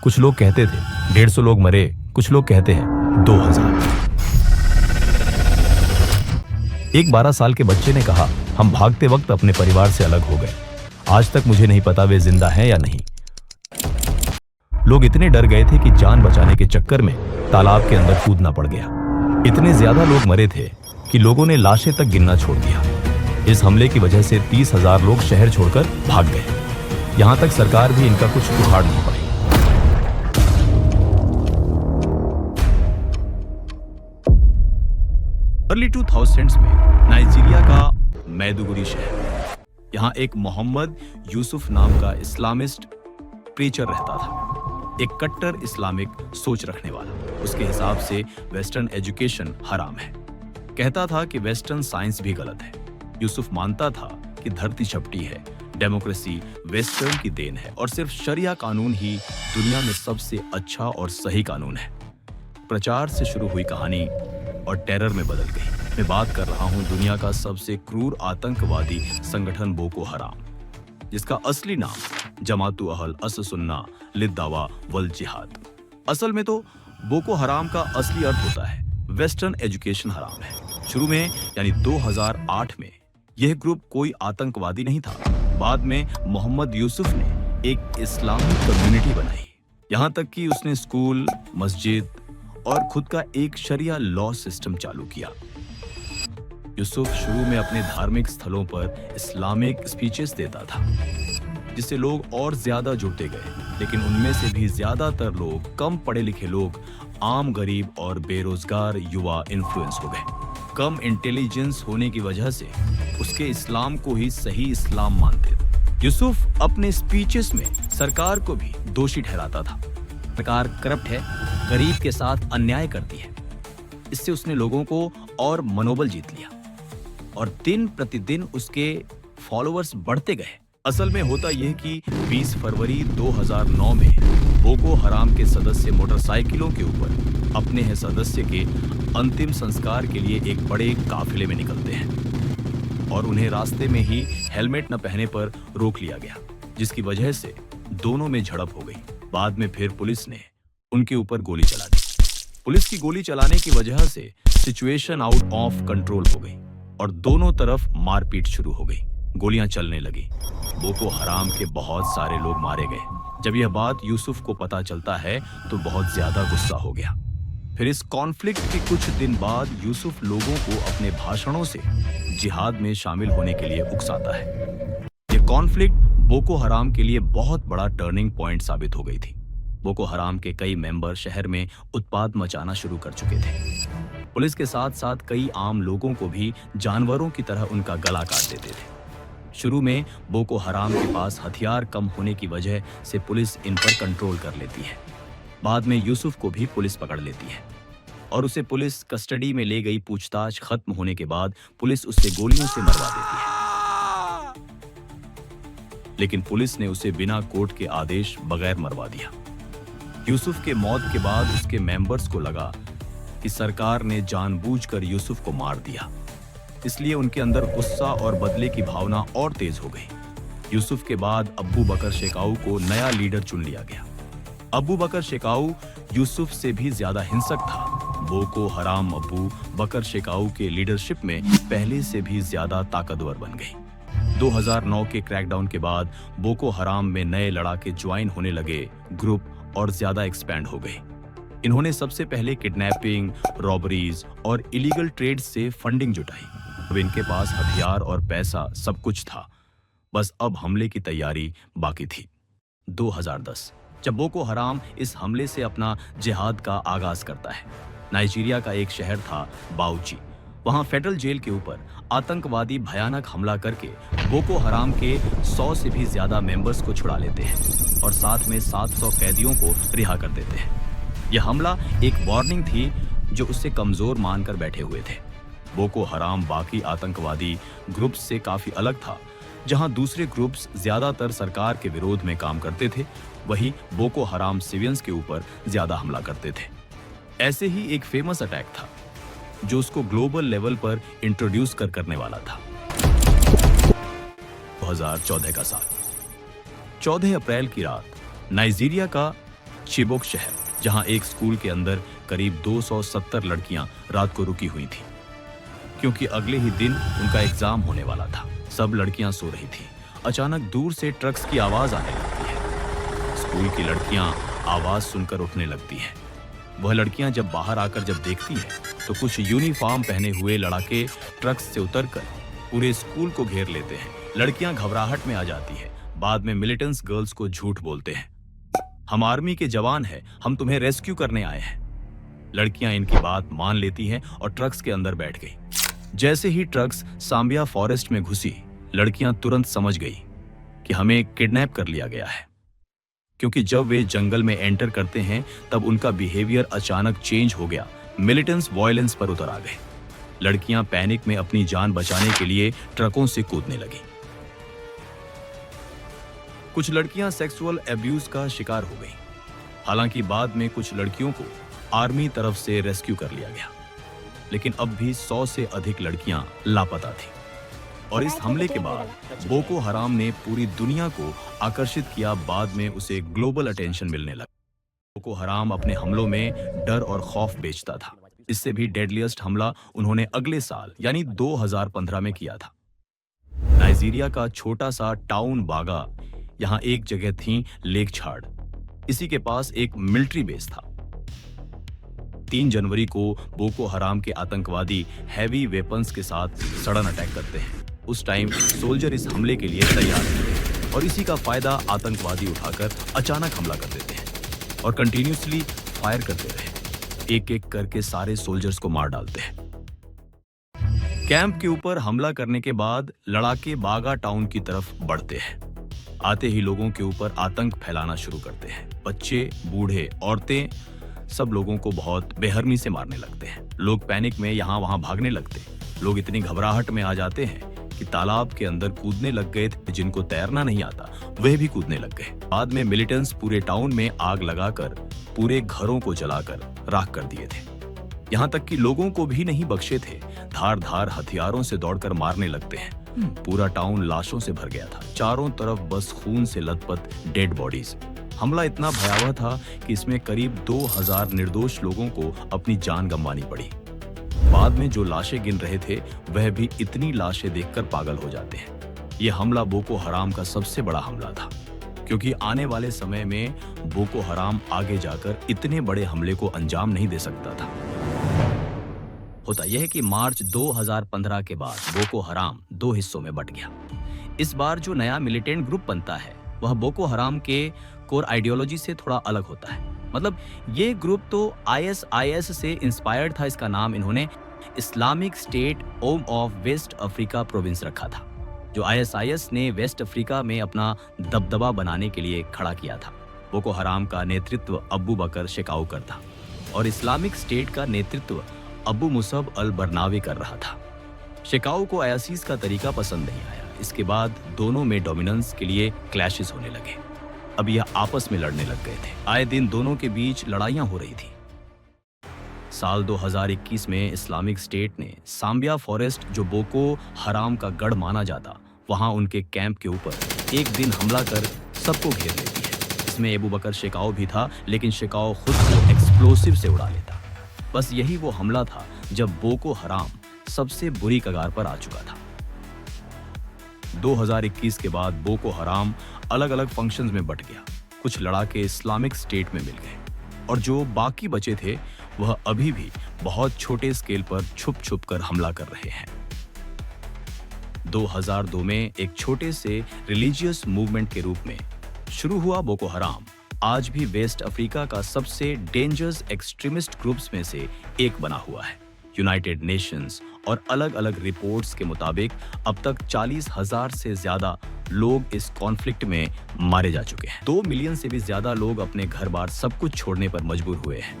कुछ लोग कहते थे 150 लोग मरे, कुछ लोग कहते हैं 2000। एक 12 साल के बच्चे ने कहा, हम भागते वक्त अपने परिवार से अलग हो गए। आज तक मुझे नहीं पता वे जिंदा हैं या नहीं। लोग इतने डर गए थे कि जान बचाने के चक्कर में तालाब के अंदर कूदना पड़ गया। इतने ज्यादा लोग मरे थे कि लोगों ने लाशें तक गिनना छोड़ दिया। इस हमले की वजह से 30,000 लोग शहर छोड़कर भाग गए। यहां तक सरकार भी इनका कुछ उखाड़ नहीं पाई। अर्ली 2000s में नाइजीरिया का मैदुगुरी शहर, यहाँ एक मोहम्मद यूसुफ नाम का इस्लामिस्ट प्रीचर रहता था, एक कट्टर इस्लामिक सोच रखने वाला। उसके हिसाब से वेस्टर्न एजुकेशन हराम है। कहता था कि वेस्टर्न साइंस भी गलत है। यूसुफ मानता था कि धरती चपटी है, डेमोक्रेसी वेस्टर्न की देन है और सिर्फ शरिया कानून ही दुनिया में सबसे अच्छा और सही कानून है। प्रचार से शुरू हुई कहानी और टेरर में बदल गई। मैं बात कर रहा हूं दुनिया का सबसे क्रूर आतंकवादी संगठन बोको हराम, जिसका असली नाम जमातु अहल अस-सुन्ना लिद्दावा वल जिहाद। असल में तो बोको हराम का असली अर्थ होता है वेस्टर्न एजुकेशन हराम है। शुरू में यानी 2008 में यह ग्रुप कोई आतंकवादी नहीं था। बाद में मोहम्मद यूसुफ ने एक इस्लामिक कम्युनिटी बनाई। यहां तक कि उसने स्कूल, मस्जिद और खुद का एक शरिया लॉ सिस्टम चालू किया। यूसुफ शुरू में अपने धार्मिक स्थलों पर इस्लामिक स्पीचेस देता था, जिससे लोग और ज्यादा जुड़ते गए। लेकिन उनमें से भी ज्यादातर लोग, कम पढ़े लिखे लोग, आम गरीब और बेरोजगार युवा इन्फ्लुएंस हो गए। कम इंटेलिजेंस होने की वजह से उसके इस्लाम को ही सही इस्लाम मानते थे। यूसुफ अपने स्पीचेस में सरकार को भी दोषी ठहराता था। सरकार करप्ट है, गरीब के साथ अन्याय करती है। इससे उसने लोगों को और मनोबल जीत लिया और दिन प्रतिदिन उसके फॉलोअर्स बढ़ते गए। असल में होता यह कि 20 फरवरी 2009 में बोको हराम के सदस्य मोटरसाइकिलों के ऊपर अपने ही सदस्य के अंतिम संस्कार के लिए एक बड़े काफिले में निकलते हैं और उन्हें रास्ते में ही हेलमेट न पहने पर रोक लिया गया, जिसकी वजह से दोनों में झड़प हो गई। बाद में फिर पुलिस ने उनके ऊपर गोली चला दी। पुलिस की गोली चलाने की वजह से सिचुएशन आउट ऑफ कंट्रोल हो गई और दोनों तरफ मारपीट शुरू हो गई। गोलियां चलने लगी। बोको हराम के बहुत सारे लोग मारे गए। जब यह बात यूसुफ को पता चलता है तो बहुत ज्यादा गुस्सा हो गया। फिर इस कॉन्फ्लिक्ट के कुछ दिन बाद यूसुफ लोगों को अपने भाषणों से जिहाद में शामिल होने के लिए उकसाता है। यह कॉन्फ्लिक्ट बोको हराम के लिए बहुत बड़ा टर्निंग पॉइंट साबित हो गई थी। बोको हराम के कई मेंबर शहर में उत्पात मचाना शुरू कर चुके थे। पुलिस के साथ साथ कई आम लोगों को भी जानवरों की तरह उनका गला काट देते थे। शुरू में बोको हराम के पास हथियार कम होने की वजह से पुलिस इन पर कंट्रोल कर लेती है। बाद में यूसुफ को भी पुलिस पकड़ लेती है और उसे पुलिस कस्टडी में ले गई। पूछताछ खत्म होने के बाद पुलिस उसे गोलियों से मरवा देती है, लेकिन पुलिस ने उसे बिना कोर्ट के आदेश बगैर मरवा दिया। यूसुफ के मौत के बाद उसके मेंबर्स को लगा कि सरकार ने जानबूझकर यूसुफ को मार दिया, इसलिए उनके अंदर गुस्सा और बदले की भावना और तेज हो गई। यूसुफ के बाद अब्बू बकर शेकाऊ को नया लीडर चुन लिया गया। अब्बू बकर शेकाऊ यूसुफ से भी ज्यादा हिंसक था। बोको हराम अब्बू बकर शेकाऊ के लीडरशिप में पहले से भी ज्यादा ताकतवर बन गई। 2009 के क्रैकडाउन के बाद बोको हराम में नए लड़ाके ज्वाइन होने लगे ग्रुप और ज्यादा एक्सपैंड हो गए। इन्होंने सबसे पहले किडनैपिंग, रॉबरीज और इलीगल ट्रेड से फंडिंग जुटाई। अब इनके पास हथियार और पैसा सब कुछ था, बस अब हमले की तैयारी बाकी थी। 2010 जब बोको हराम इस हमले से अपना जिहाद का आगाज करता है। नाइजीरिया का एक शहर था बाउची। वहां फेडरल जेल के ऊपर आतंकवादी भयानक हमला करके बोको हराम के 100 से भी ज्यादा मेंबर्स को छुड़ा लेते हैं और साथ में 700 कैदियों को रिहा कर देते हैं। यह हमला एक वार्निंग थी जो उससे कमजोर मानकर बैठे हुए थे। बोको हराम बाकी आतंकवादी ग्रुप्स से काफी अलग था। जहां दूसरे ग्रुप्स ज्यादातर सरकार के विरोध में काम करते थे, वहीं बोको हराम सिविलियंस के ऊपर ज्यादा हमला करते थे। ऐसे ही एक फेमस अटैक था जो उसको ग्लोबल लेवल पर इंट्रोड्यूस करने वाला था। 2014 का साल, 14 अप्रैल की रात नाइजीरिया का चिबोक शहर, जहां एक स्कूल के अंदर करीब 270 लड़कियां रात को रुकी हुई थी, क्योंकि अगले ही दिन उनका एग्जाम होने वाला था। सब लड़कियां सो रही थी। अचानक दूर से ट्रक्स की आवाज आने लगती है। स्कूल की लड़कियां आवाज सुनकर उठने लगती हैं। वह लड़कियां जब बाहर आकर जब देखती हैं तो कुछ यूनिफॉर्म पहने हुए लड़के ट्रक्स से उतरकर पूरे स्कूल को घेर लेते हैं। लड़कियां घबराहट में आ जाती है। बाद में मिलिटेंट्स गर्ल्स को झूठ बोलते हैं, हम आर्मी के जवान हैं, हम तुम्हें रेस्क्यू करने आए हैं। लड़कियां इनकी बात मान लेती हैं और ट्रक्स के अंदर बैठ गई। जैसे ही ट्रक्स सांबिया फॉरेस्ट में घुसी, लड़कियां तुरंत समझ गई कि हमें किडनैप कर लिया गया है, क्योंकि जब वे जंगल में एंटर करते हैं तब उनका बिहेवियर अचानक चेंज हो गया। मिलिटेंट्स वायलेंस पर उतर आ गए। लड़कियां पैनिक में अपनी जान बचाने के लिए ट्रकों से कूदने लगी। कुछ लड़कियां सेक्सुअल एब्यूज का शिकार हो गई। हालांकि बाद में कुछ लड़कियों को आर्मी तरफ से रेस्क्यू कर लिया गया, लेकिन अब भी 100 से अधिक लड़कियां लापता थीं। और इस हमले के बाद बोको हराम ने पूरी दुनिया को आकर्षित किया। बाद में उसे ग्लोबल अटेंशन मिलने लगा। बोको हराम अपने हमलों में डर और खौफ बेचता था। इससे भी डेडलिएस्ट हमला उन्होंने अगले साल यानी 2015 में किया था। नाइजीरिया का छोटा सा टाउन बागा, यहाँ एक जगह थी लेक छाड़। इसी के पास एक मिलिट्री बेस था। 3 जनवरी को बोको हराम के आतंकवादी हैवी वेपन्स के साथ सडन अटैक करते हैं। उस टाइम सोल्जर इस हमले के लिए तैयार थे और इसी का फायदा आतंकवादी उठाकर अचानक हमला कर देते हैं और कंटिन्यूसली फायर करते रहे। एक एक करके सारे सोल्जर्स को मार डालते हैं। कैंप के ऊपर हमला करने के बाद लड़ाके बागा टाउन की तरफ बढ़ते हैं। आते ही लोगों के ऊपर आतंक फैलाना शुरू करते हैं। बच्चे, बूढ़े, औरतें, सब लोगों को बहुत बेरहमी से मारने लगते हैं। लोग पैनिक में यहाँ वहाँ भागने लगते हैं। लोग इतनी घबराहट में आ जाते हैं कि तालाब के अंदर कूदने लग गए थे। जिनको तैरना नहीं आता वह भी कूदने लग गए। बाद में मिलिटेंट्स पूरे टाउन में आग लगाकर पूरे घरों को जलाकर राख कर दिए थे। यहाँ तक कि लोगों को भी नहीं बख्शे थे। धार धार हथियारों से दौड़कर मारने लगते हैं। पूरा टाउन लाशों से भर गया था। चारों तरफ बस खून से लथपथ डेड बॉडीज। हमला इतना भयावह था कि इसमें करीब 2000 निर्दोष लोगों को अपनी जान गंवानी पड़ी। बाद में जो लाशें गिन रहे थे वह भी इतनी लाशें देखकर पागल हो जाते हैं। यह हमला बोको हराम का सबसे बड़ा हमला था, क्योंकि आने वाले समय में बोको हराम आगे जाकर इतने बड़े हमले को अंजाम नहीं दे सकता था। होता यह है कि मार्च 2015 के बाद बोको हराम 2 हिस्सों में बंट गया। इस बार जो नया मिलिटेंट ग्रुप बनता है वह बोको हराम के कोर आइडियोलॉजी से थोड़ा अलग होता है। मतलब ये ग्रुप तो ISIS से इंस्पायर्ड था। इसका नाम इन्होंने Islamic State of West Africa Province रखा था, जो ISIS ने वेस्ट अफ्रीका में अपना दबदबा बनाने के लिए खड़ा किया था। बोको हराम का नेतृत्व अबू बकर शेकाऊ कर था और इस्लामिक स्टेट का नेतृत्व अबू मुसब अल बरनावी कर रहा था। शेकाऊ को ISIS का तरीका पसंद नहीं आया। इसके बाद दोनों में डोमिनेंस के लिए क्लैशेस होने लगे। अब यह आपस में लड़ने लग गए थे। आए दिन दोनों के बीच लड़ाइयां हो रही थी। साल 2021 में इस्लामिक स्टेट ने सांबिया फॉरेस्ट, जो बोको हराम का गढ़ माना जाता, वहां उनके कैंप के ऊपर एक दिन हमला कर सबको घेर लेती है। इसमें अबू बकर शेकाऊ भी था, लेकिन शेकाऊ खुद को एक्सप्लोसिव से उड़ा लेता। बस यही वो हमला था जब बोको हराम सबसे बुरी कगार पर आ चुका था। 2021 के बाद बोको हराम अलग अलग फंक्शंस में बट गया। कुछ लड़ाके इस्लामिक स्टेट में मिल गए और जो बाकी बचे थे वह अभी भी बहुत छोटे स्केल पर छुप छुप कर हमला कर रहे हैं। 2002 में एक छोटे से रिलीजियस मूवमेंट के रूप में शुरू हुआ बोको हराम आज भी वेस्ट अफ्रीका का सबसे डेंजरस एक्सट्रीमिस्ट ग्रुप्स में से एक बना हुआ है। यूनाइटेड नेशंस और अलग अलग रिपोर्ट्स के मुताबिक अब तक 40,000 से ज्यादा लोग इस कॉन्फ्लिक्ट में मारे जा चुके हैं। 2 मिलियन से भी ज्यादा लोग अपने घर बार सब कुछ छोड़ने पर मजबूर हुए हैं।